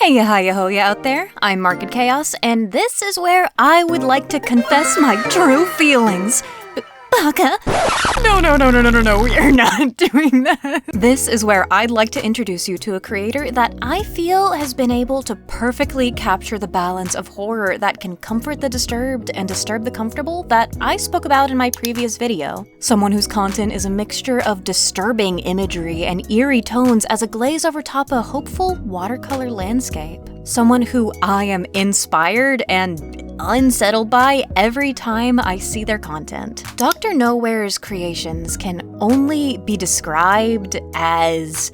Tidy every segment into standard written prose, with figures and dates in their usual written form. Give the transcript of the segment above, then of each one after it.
Hey hiya hoya out there, I'm Market Chaos, and this is where I would like to confess my true feelings. Baka? No, we are not doing that. This is where I'd like to introduce you to a creator that I feel has been able to perfectly capture the balance of horror that can comfort the disturbed and disturb the comfortable that I spoke about in my previous video. Someone whose content is a mixture of disturbing imagery and eerie tones as a glaze over top a hopeful watercolor landscape. Someone who I am inspired and unsettled by every time I see their content. Dr. Nowhere's creations can only be described as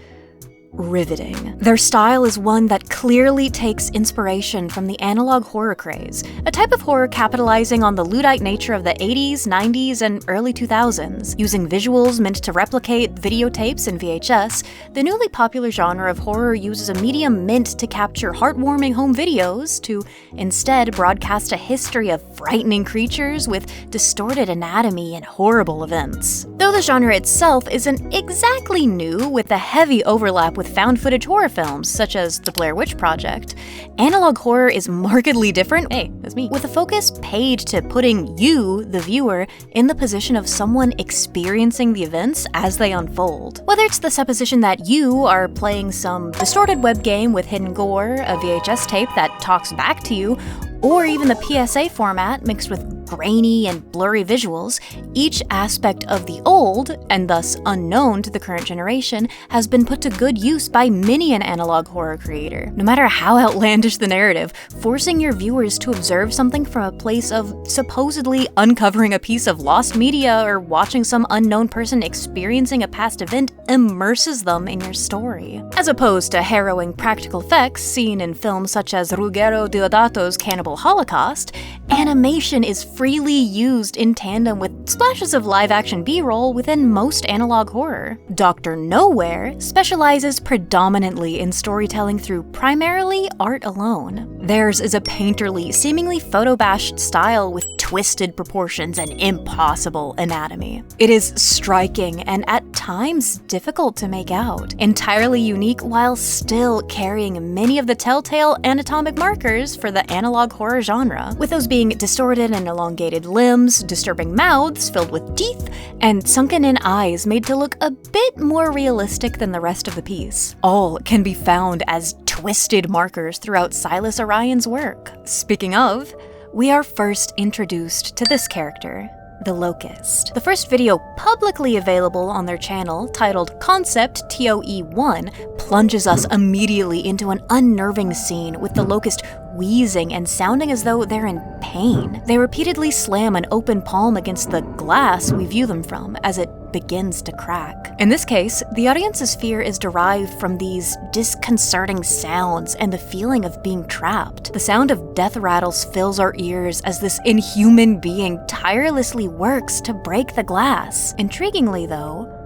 riveting. Their style is one that clearly takes inspiration from the analog horror craze, a type of horror capitalizing on the Luddite nature of the 80s, 90s, and early 2000s. Using visuals meant to replicate videotapes and VHS, the newly popular genre of horror uses a medium meant to capture heartwarming home videos to instead broadcast a history of frightening creatures with distorted anatomy and horrible events. Though the genre itself isn't exactly new, with a heavy overlap with found footage horror films, such as The Blair Witch Project, analog horror is markedly different, hey, that's me, with a focus paid to putting you, the viewer, in the position of someone experiencing the events as they unfold. Whether it's the supposition that you are playing some distorted web game with hidden gore, a VHS tape that talks back to you, or even the PSA format mixed with grainy and blurry visuals, each aspect of the old, and thus unknown to the current generation, has been put to good use by many an analog horror creator. No matter how outlandish the narrative, forcing your viewers to observe something from a place of supposedly uncovering a piece of lost media or watching some unknown person experiencing a past event immerses them in your story. As opposed to harrowing practical effects seen in films such as Ruggero Deodato's Cannibal Holocaust, animation is freely used in tandem with splashes of live-action B-roll within most analog horror. Dr. Nowhere specializes predominantly in storytelling through primarily art alone. Theirs is a painterly, seemingly photo-bashed style with twisted proportions and impossible anatomy. It is striking and at times difficult to make out, entirely unique while still carrying many of the telltale anatomic markers for the analog horror genre, with those being distorted and elongated limbs, disturbing mouths filled with teeth, and sunken-in eyes made to look a bit more realistic than the rest of the piece. All can be found as twisted markers throughout Silas Orion's work. Speaking of, we are first introduced to this character, the Locust. The first video publicly available on their channel, titled Concept TOE1, plunges us immediately into an unnerving scene with the Locust wheezing and sounding as though they're in pain. They repeatedly slam an open palm against the glass we view them from as it begins to crack. In this case, the audience's fear is derived from these disconcerting sounds and the feeling of being trapped. The sound of death rattles fills our ears as this inhuman being tirelessly works to break the glass. Intriguingly though,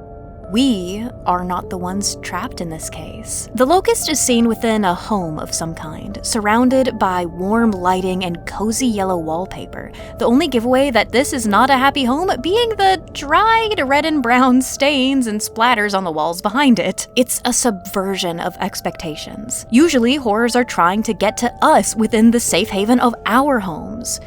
we are not the ones trapped in this case. The Locust is seen within a home of some kind, surrounded by warm lighting and cozy yellow wallpaper. The only giveaway that this is not a happy home being the dried red and brown stains and splatters on the walls behind it. It's a subversion of expectations. Usually, horrors are trying to get to us within the safe haven of our homes.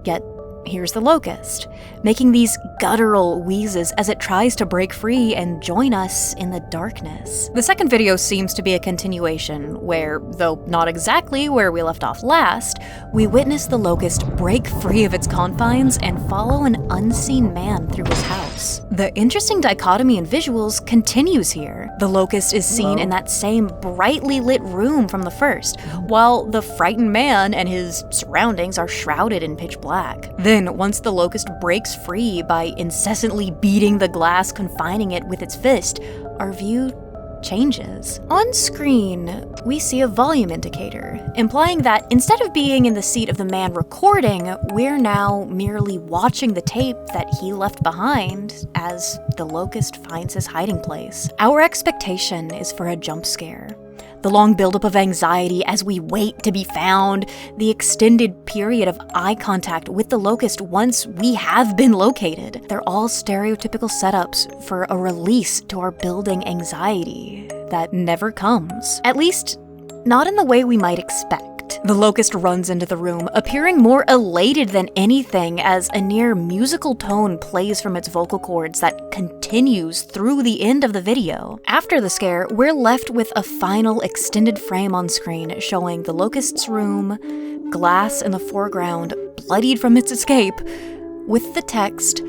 Yet, here's the Locust, making these guttural wheezes as it tries to break free and join us in the darkness. The second video seems to be a continuation where, though not exactly where we left off last, we witness the Locust break free of its confines and follow an unseen man through his house. The interesting dichotomy in visuals continues here. The Locust is seen in that same brightly lit room from the first, while the frightened man and his surroundings are shrouded in pitch black. Then, once the Locust breaks free by incessantly beating the glass confining it with its fist, our view changes. On screen, we see a volume indicator, implying that instead of being in the seat of the man recording, we're now merely watching the tape that he left behind as the Locust finds his hiding place. Our expectation is for a jump scare. The long buildup of anxiety as we wait to be found, the extended period of eye contact with the Locust once we have been located. They're all stereotypical setups for a release to our building anxiety that never comes. At least, not in the way we might expect. The Locust runs into the room, appearing more elated than anything as a near musical tone plays from its vocal cords that continues through the end of the video. After the scare, we're left with a final extended frame on screen showing the Locust's room, glass in the foreground, bloodied from its escape, with the text,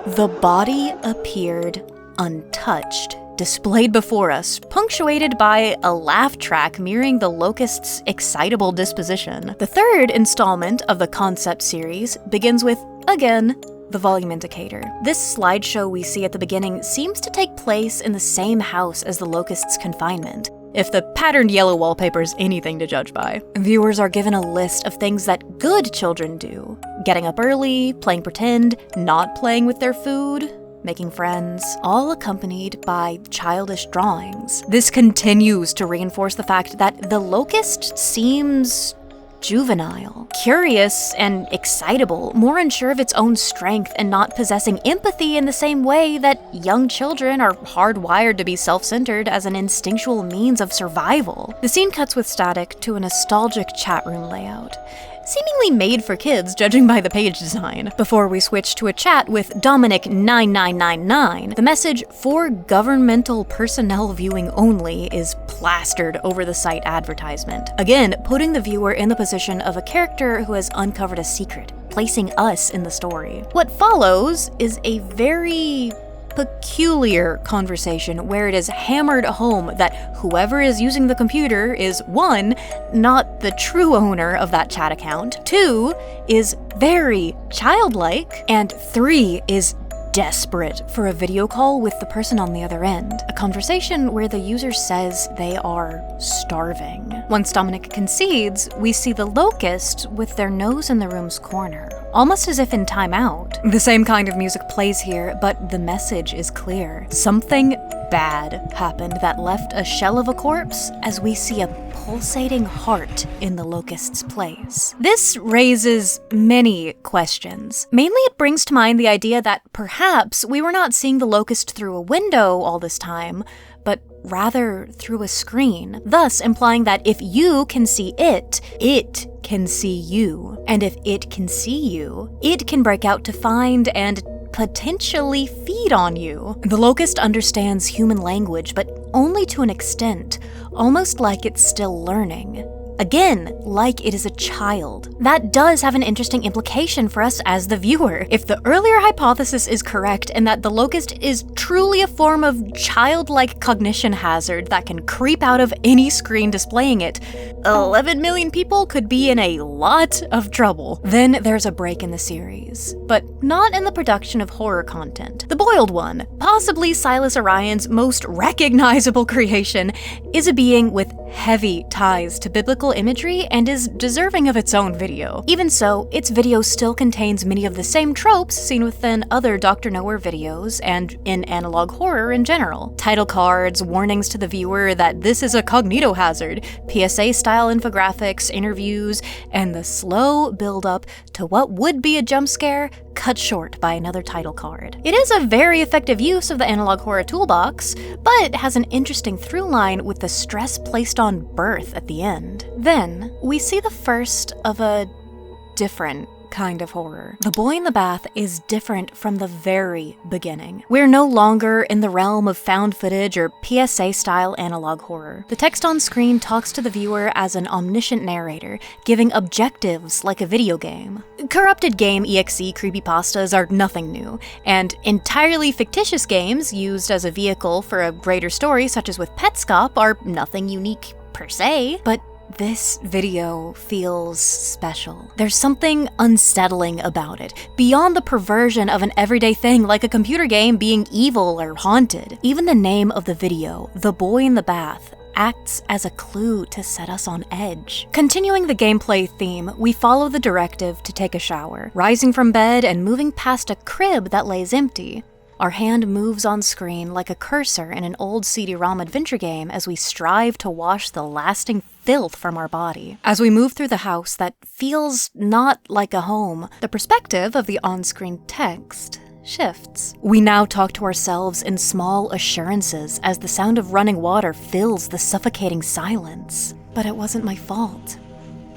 "The body appeared untouched," displayed before us, punctuated by a laugh track mirroring the Locust's excitable disposition. The third installment of the concept series begins with, again, the volume indicator. This slideshow we see at the beginning seems to take place in the same house as the Locust's confinement, if the patterned yellow wallpaper is anything to judge by. Viewers are given a list of things that good children do: getting up early, playing pretend, not playing with their food, making friends, all accompanied by childish drawings. This continues to reinforce the fact that the Locust seems juvenile, curious and excitable, more unsure of its own strength and not possessing empathy in the same way that young children are hardwired to be self-centered as an instinctual means of survival. The scene cuts with static to a nostalgic chat room layout, seemingly made for kids judging by the page design. Before we switch to a chat with Dominic9999, the message "for governmental personnel viewing only" is plastered over the site advertisement, again putting the viewer in the position of a character who has uncovered a secret, placing us in the story. What follows is a very peculiar conversation where it is hammered home that whoever is using the computer is 1, not the true owner of that chat account, 2, is very childlike, and 3, is desperate for a video call with the person on the other end. A conversation where the user says they are starving. Once Dominic concedes, we see the Locust with their nose in the room's corner, almost as if in timeout. The same kind of music plays here, but the message is clear. Something bad happened that left a shell of a corpse as we see a pulsating heart in the Locust's place. This raises many questions. Mainly it brings to mind the idea that perhaps we were not seeing the Locust through a window all this time, but rather through a screen, thus implying that if you can see it, it can see you. And if it can see you, it can break out to find and potentially feed on you. The Locust understands human language, but only to an extent, almost like it's still learning. Again, like it is a child. That does have an interesting implication for us as the viewer. If the earlier hypothesis is correct and that the Locust is truly a form of childlike cognition hazard that can creep out of any screen displaying it, 11 million people could be in a lot of trouble. Then there's a break in the series, but not in the production of horror content. The Boiled One, possibly Silas Orion's most recognizable creation, is a being with heavy ties to biblical imagery and is deserving of its own video. Even so, its video still contains many of the same tropes seen within other Dr. Nowhere videos and in analog horror in general. Title cards, warnings to the viewer that this is a cognito hazard, PSA-style infographics, interviews, and the slow build-up to what would be a jump scare cut short by another title card. It is a very effective use of the analog horror toolbox, but has an interesting through line with the stress placed on birth at the end. Then, we see the first of a different kind of horror. The Boy in the Bath is different from the very beginning. We're no longer in the realm of found footage or PSA-style analog horror. The text on screen talks to the viewer as an omniscient narrator, giving objectives like a video game. Corrupted game EXE creepypastas are nothing new, and entirely fictitious games used as a vehicle for a greater story, such as with Petscop, are nothing unique per se, but this video feels special. There's something unsettling about it, beyond the perversion of an everyday thing like a computer game being evil or haunted. Even the name of the video, The Boy in the Bath, acts as a clue to set us on edge. Continuing the gameplay theme, we follow the directive to take a shower, rising from bed and moving past a crib that lays empty. Our hand moves on screen like a cursor in an old CD-ROM adventure game as we strive to wash the lasting filth from our body. As we move through the house that feels not like a home, the perspective of the on-screen text shifts. We now talk to ourselves in small assurances as the sound of running water fills the suffocating silence. But it wasn't my fault.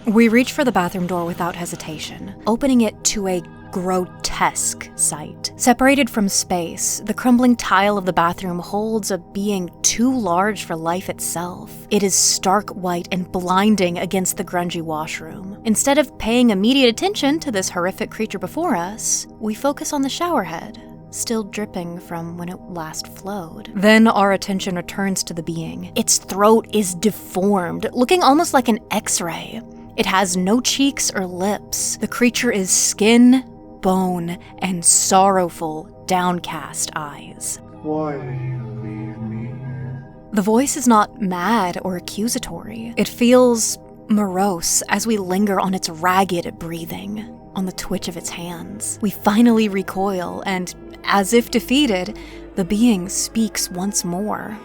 We reached for the bathroom door without hesitation, opening it to a grotesque sight. Separated from space, the crumbling tile of the bathroom holds a being too large for life itself. It is stark white and blinding against the grungy washroom. Instead of paying immediate attention to this horrific creature before us, we focus on the shower head, still dripping from when it last flowed. Then our attention returns to the being. Its throat is deformed, looking almost like an X-ray. It has no cheeks or lips. The creature is skin, bone, and sorrowful, downcast eyes. Why did you leave me here? The voice is not mad or accusatory. It feels morose as we linger on its ragged breathing, on the twitch of its hands. We finally recoil, and as if defeated, the being speaks once more.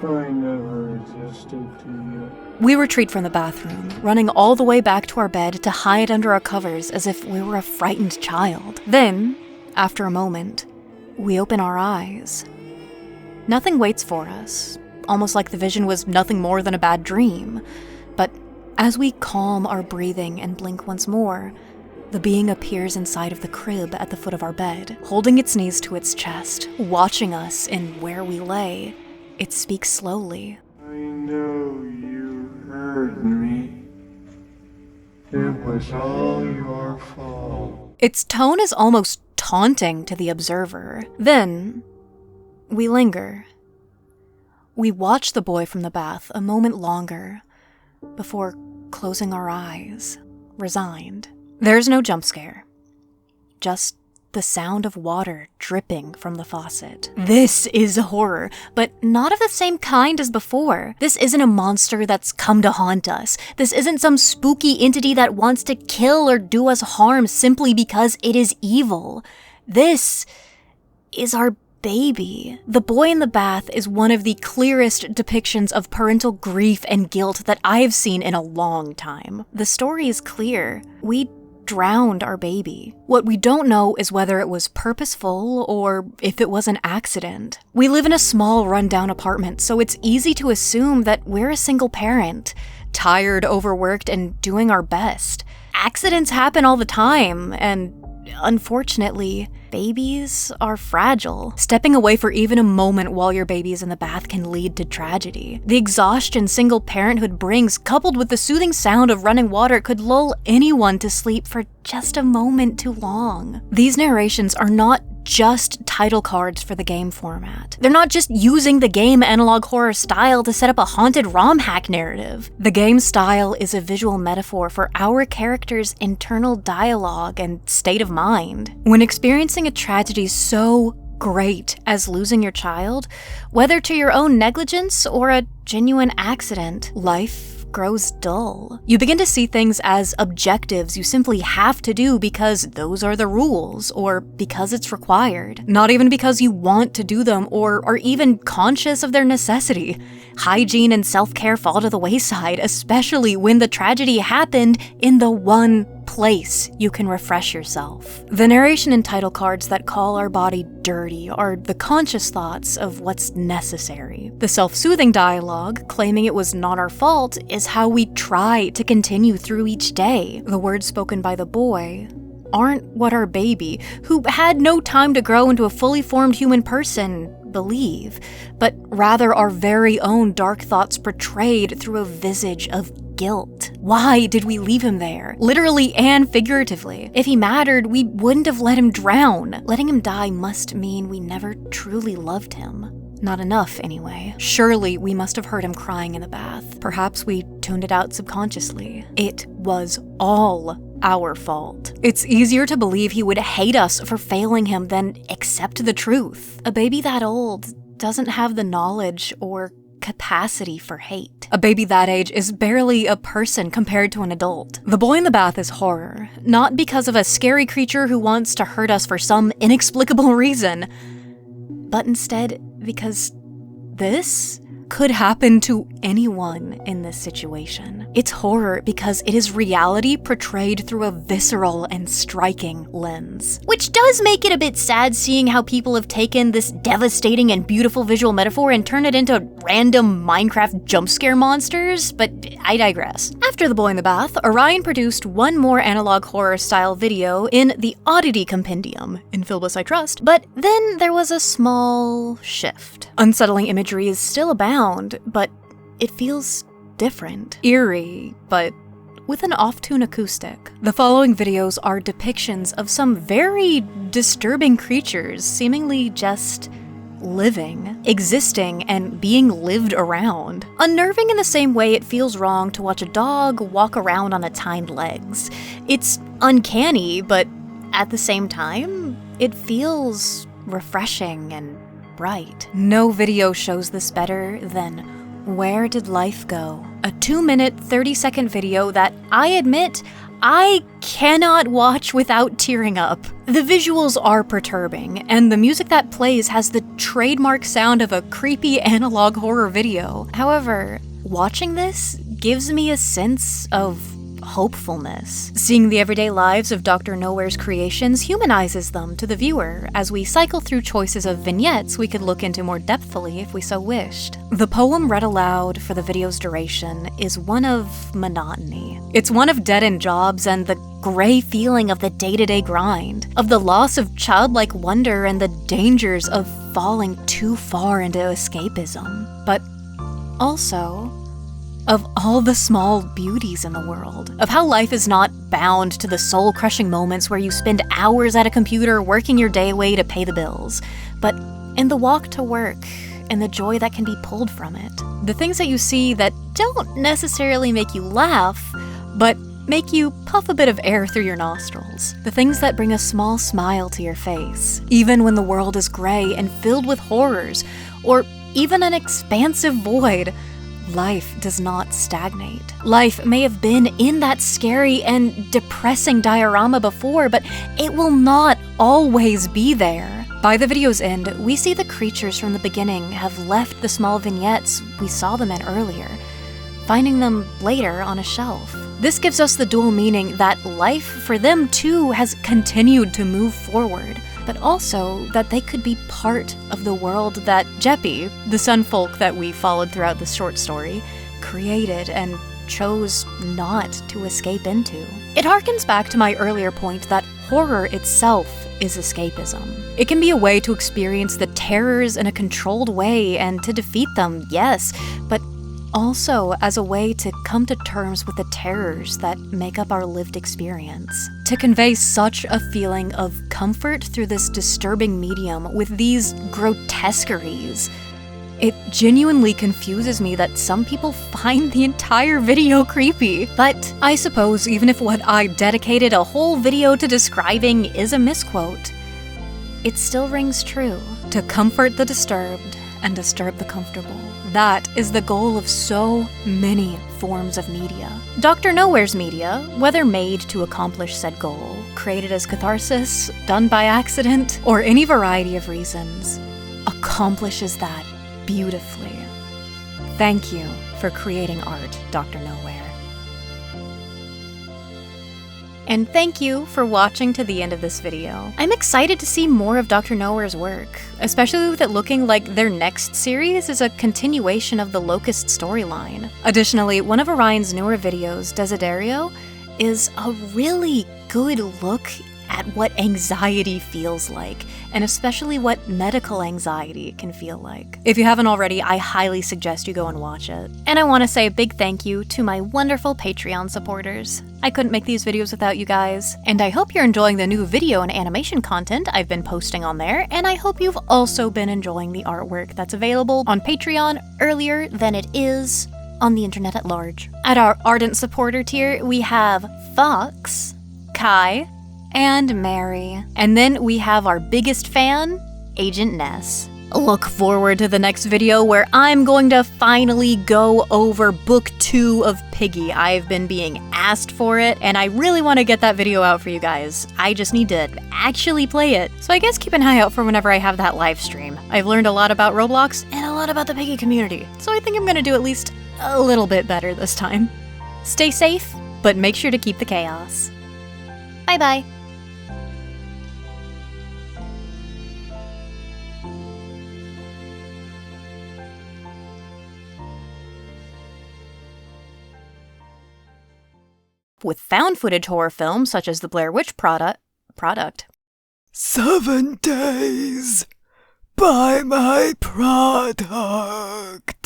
I never existed to you. We retreat from the bathroom, running all the way back to our bed to hide under our covers as if we were a frightened child. Then, after a moment, we open our eyes. Nothing waits for us, almost like the vision was nothing more than a bad dream. But as we calm our breathing and blink once more, the being appears inside of the crib at the foot of our bed, holding its knees to its chest, watching us in where we lay. It speaks slowly. I know you heard me. It was all your fault. Its tone is almost taunting to the observer. Then, we linger. We watch the boy from the bath a moment longer before closing our eyes, resigned. There's no jump scare, just the sound of water dripping from the faucet. This is horror, but not of the same kind as before. This isn't a monster that's come to haunt us. This isn't some spooky entity that wants to kill or do us harm simply because it is evil. This is our baby. The boy in the bath is one of the clearest depictions of parental grief and guilt that I have seen in a long time. The story is clear. We drowned our baby. What we don't know is whether it was purposeful or if it was an accident. We live in a small, rundown apartment, so it's easy to assume that we're a single parent, tired, overworked, and doing our best. Accidents happen all the time, and unfortunately, babies are fragile. Stepping away for even a moment while your baby is in the bath can lead to tragedy. The exhaustion single parenthood brings, coupled with the soothing sound of running water, could lull anyone to sleep for just a moment too long. These narrations are not just title cards for the game format. They're not just using the game analog horror style to set up a haunted ROM hack narrative. The game style is a visual metaphor for our character's internal dialogue and state of mind. When experiencing a tragedy so great as losing your child, whether to your own negligence or a genuine accident, life grows dull. You begin to see things as objectives you simply have to do because those are the rules, or because it's required. Not even because you want to do them or are even conscious of their necessity. Hygiene and self-care fall to the wayside, especially when the tragedy happened in the one place you can refresh yourself. The narration and title cards that call our body dirty are the conscious thoughts of what's necessary. The self-soothing dialogue, claiming it was not our fault, is how we try to continue through each day. The words spoken by the boy aren't what our baby, who had no time to grow into a fully formed human person, believe, but rather our very own dark thoughts portrayed through a visage of guilt. Why did we leave him there? Literally and figuratively. If he mattered, we wouldn't have let him drown. Letting him die must mean we never truly loved him. Not enough, anyway. Surely we must have heard him crying in the bath. Perhaps we tuned it out subconsciously. It was all our fault. It's easier to believe he would hate us for failing him than accept the truth. A baby that old doesn't have the knowledge or capacity for hate. A baby that age is barely a person compared to an adult. The boy in the bath is horror, not because of a scary creature who wants to hurt us for some inexplicable reason, but instead because this could happen to anyone in this situation. It's horror because it is reality portrayed through a visceral and striking lens. Which does make it a bit sad seeing how people have taken this devastating and beautiful visual metaphor and turned it into random Minecraft jump scare monsters, but I digress. After The Boy in the Bath, Orion produced one more analog horror style video in the Oddity Compendium, in Philbus I Trust, but then there was a small shift. Unsettling imagery is still abound, but it feels different. Eerie, but with an off-tune acoustic. The following videos are depictions of some very disturbing creatures seemingly just living, existing, and being lived around. Unnerving in the same way it feels wrong to watch a dog walk around on its hind legs. It's uncanny, but at the same time, it feels refreshing and bright. No video shows this better than Where Did Life Go? A 2-minute, 30-second video that I admit I cannot watch without tearing up. The visuals are perturbing, and the music that plays has the trademark sound of a creepy analog horror video. However, watching this gives me a sense of hopefulness. Seeing the everyday lives of Dr. Nowhere's creations humanizes them to the viewer as we cycle through choices of vignettes we could look into more depthfully if we so wished. The poem read aloud for the video's duration is one of monotony. It's one of dead-end jobs and the gray feeling of the day-to-day grind, of the loss of childlike wonder and the dangers of falling too far into escapism. But also of all the small beauties in the world, of how life is not bound to the soul-crushing moments where you spend hours at a computer working your day away to pay the bills, but in the walk to work and the joy that can be pulled from it. The things that you see that don't necessarily make you laugh, but make you puff a bit of air through your nostrils. The things that bring a small smile to your face, even when the world is gray and filled with horrors, or even an expansive void. Life does not stagnate. Life may have been in that scary and depressing diorama before, but it will not always be there. By the video's end, we see the creatures from the beginning have left the small vignettes we saw them in earlier, finding them later on a shelf. This gives us the dual meaning that life for them too has continued to move forward, but also that they could be part of the world that Jeppy, the sunfolk that we followed throughout this short story, created and chose not to escape into. It harkens back to my earlier point that horror itself is escapism. It can be a way to experience the terrors in a controlled way and to defeat them, yes, but also as a way to come to terms with the terrors that make up our lived experience. To convey such a feeling of comfort through this disturbing medium with these grotesqueries, it genuinely confuses me that some people find the entire video creepy. But I suppose even if what I dedicated a whole video to describing is a misquote, it still rings true. To comfort the disturbed and disturb the comfortable. That is the goal of so many forms of media. Dr. Nowhere's media, whether made to accomplish said goal, created as catharsis, done by accident, or any variety of reasons, accomplishes that beautifully. Thank you for creating art, Dr. Nowhere. And thank you for watching to the end of this video. I'm excited to see more of Dr. Nowhere's work, especially with it looking like their next series is a continuation of the Locust storyline. Additionally, one of Orion's newer videos, Desiderio, is a really good look at what anxiety feels like, and especially what medical anxiety can feel like. If you haven't already, I highly suggest you go and watch it. And I want to say a big thank you to my wonderful Patreon supporters. I couldn't make these videos without you guys, and I hope you're enjoying the new video and animation content I've been posting on there, and I hope you've also been enjoying the artwork that's available on Patreon earlier than it is on the internet at large. At our Ardent Supporter tier, we have Fox, Kai, and Mary. And then we have our biggest fan, Agent Ness. Look forward to the next video where I'm going to finally go over book 2 of Piggy. I've been being asked for it, and I really want to get that video out for you guys. I just need to actually play it. So I guess keep an eye out for whenever I have that live stream. I've learned a lot about Roblox and a lot about the Piggy community, so I think I'm gonna do at least a little bit better this time. Stay safe, but make sure to keep the chaos. Bye-bye. With found footage horror films such as the Blair Witch product. 7 days. Buy my product.